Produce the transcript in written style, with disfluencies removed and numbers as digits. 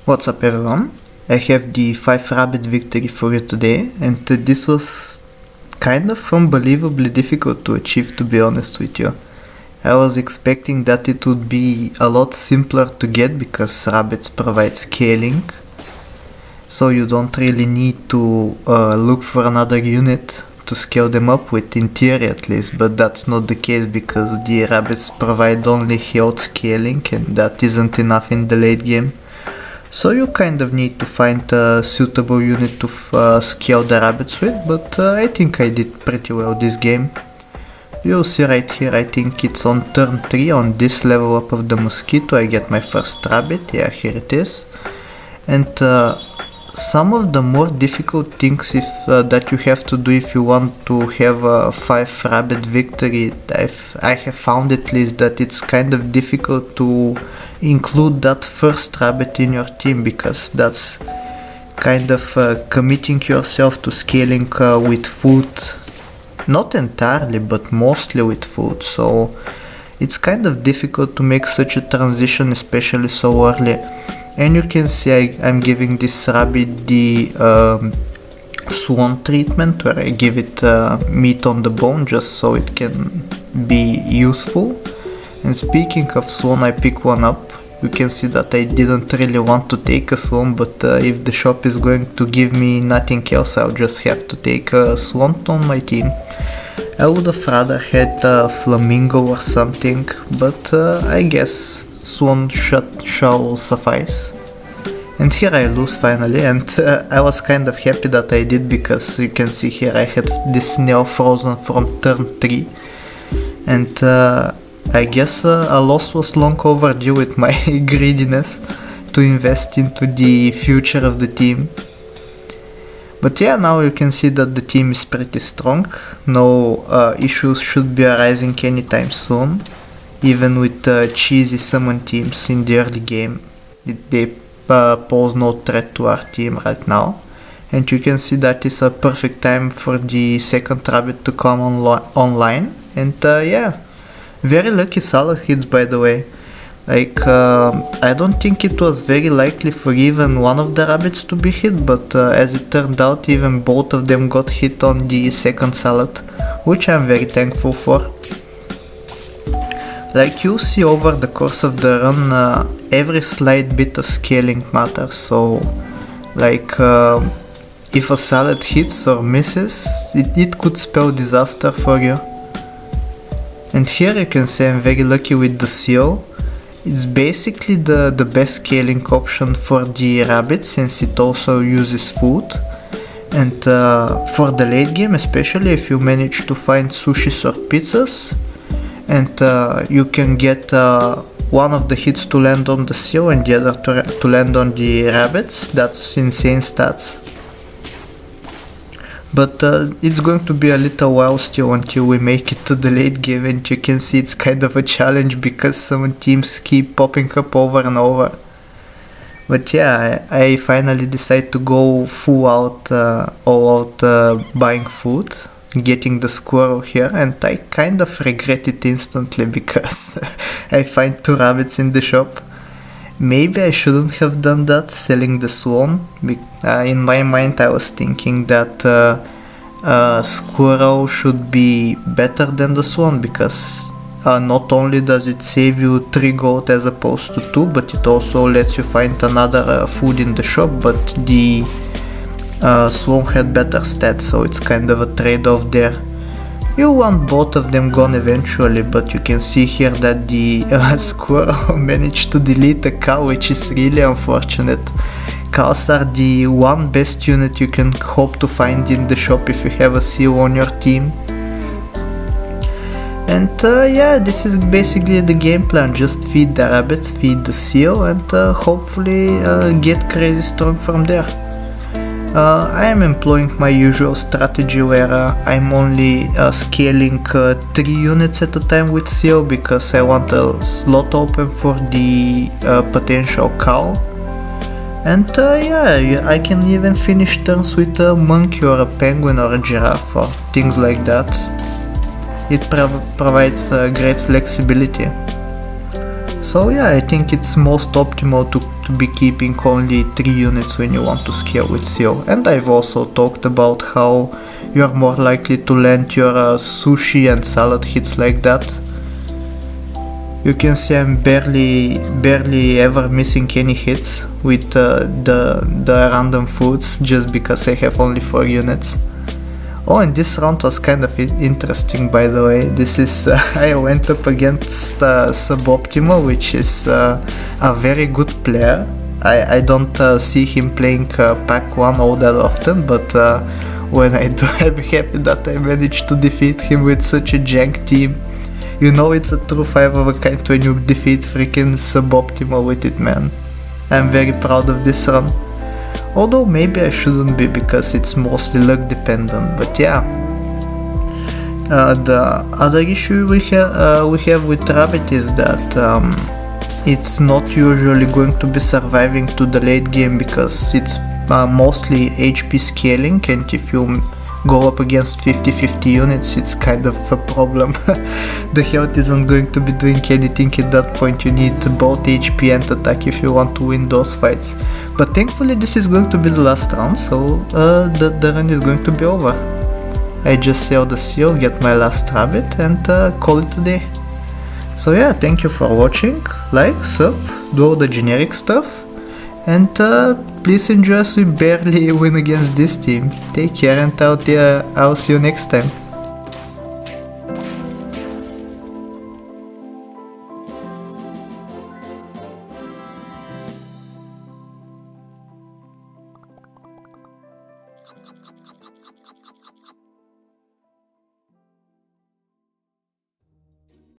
What's up everyone? I have the 5 rabbit victory for you today, and this was kind of unbelievably difficult to achieve, to be honest with you. I was expecting that it would be a lot simpler to get because rabbits provide scaling, so you don't really need to look for another unit to scale them up with, in theory at least, but that's not the case because the rabbits provide only health scaling and that isn't enough in the late game. So you kind of need to find a suitable unit to scale the rabbits with, but I think I did pretty well this game. You'll see right here, I think it's on turn 3 on this level up of the mosquito I get my first rabbit, yeah, here it is. And some of the more difficult things that you have to do if you want to have a 5 rabbit victory, I have found at least that it's kind of difficult to include that first rabbit in your team because that's kind of committing yourself to scaling with food, not entirely but mostly with food, so it's kind of difficult to make such a transition, especially so early. And you can see I'm giving this rabbit the swan treatment, where I give it meat on the bone just so it can be useful. And speaking of swan, I pick one up. You can see that I didn't really want to take a swan, but if the shop is going to give me nothing else, I'll just have to take a swan on my team. I would have rather had a flamingo or something, but I guess swan shall suffice. And here I lose finally, and I was kind of happy that I did because you can see here I had this snail frozen from turn 3, and I guess a loss was long overdue with my greediness to invest into the future of the team. But yeah, now you can see that the team is pretty strong, no issues should be arising anytime soon. Even with cheesy summon teams in the early game, they pose no threat to our team right now. And you can see that is a perfect time for the second rabbit to come online. And yeah, very lucky solid hits, by the way. Like, I don't think it was very likely for even one of the rabbits to be hit, but as it turned out, even both of them got hit on the second salad, which I'm very thankful for. Like you see over the course of the run, every slight bit of scaling matters, so like if a salad hits or misses, it could spell disaster for you. And here you can see I'm very lucky with the seal. It's basically the best scaling option for the rabbit since it also uses food. And for the late game, especially if you manage to find sushis or pizzas, and you can get one of the hits to land on the seal and the other to land on the rabbits. That's insane stats. But it's going to be a little while still until we make it to the late game, and you can see it's kind of a challenge because some teams keep popping up over and over. But yeah, I finally decided to go full out, all out buying food, getting the squirrel here, and I kind of regret it instantly because I find 2 rabbits in the shop. Maybe I shouldn't have done that, selling the swan. In my mind I was thinking that squirrel should be better than the swan because not only does it save you 3 gold as opposed to 2, but it also lets you find another food in the shop, but the swan had better stats, so it's kind of a trade-off there. You want both of them gone eventually, but you can see here that the squirrel managed to delete a cow, which is really unfortunate. Cows are the one best unit you can hope to find in the shop if you have a seal on your team. And yeah, this is basically the game plan, just feed the rabbits, feed the seal, and hopefully get crazy strong from there. I am employing my usual strategy where I'm only scaling 3 units at a time with seal because I want a slot open for the potential cow. And yeah, I can even finish turns with a monkey or a penguin or a giraffe or things like that. It provides great flexibility. So yeah, I think it's most optimal to to be keeping only 3 units when you want to scale with seal. And I've also talked about how you are more likely to land your sushi and salad hits like that. You can see I'm barely ever missing any hits with the random foods just because I have only 4 units. Oh, and this round was kind of interesting, by the way. This is I went up against Suboptimal, which is a very good player. I don't see him playing pack 1 all that often, but when I do, I'm happy that I managed to defeat him with such a jank team. You know it's a true 5 of a kind when you defeat freaking Suboptimal with it, man. I'm very proud of this run. Although maybe I shouldn't be because it's mostly luck dependent, but yeah. The other issue we have with Rabbit is that it's not usually going to be surviving to the late game because it's mostly HP scaling, and if you go up against 50-50 units, it's kind of a problem. The health isn't going to be doing anything at that point. You need both HP and attack if you want to win those fights. But thankfully this is going to be the last round, so the run is going to be over. I just sell the seal, get my last rabbit, and call it a day. So yeah, thank you for watching. Like, sub, do all the generic stuff, and please enjoy as we barely win against this team. Take care, and I'll see you next time.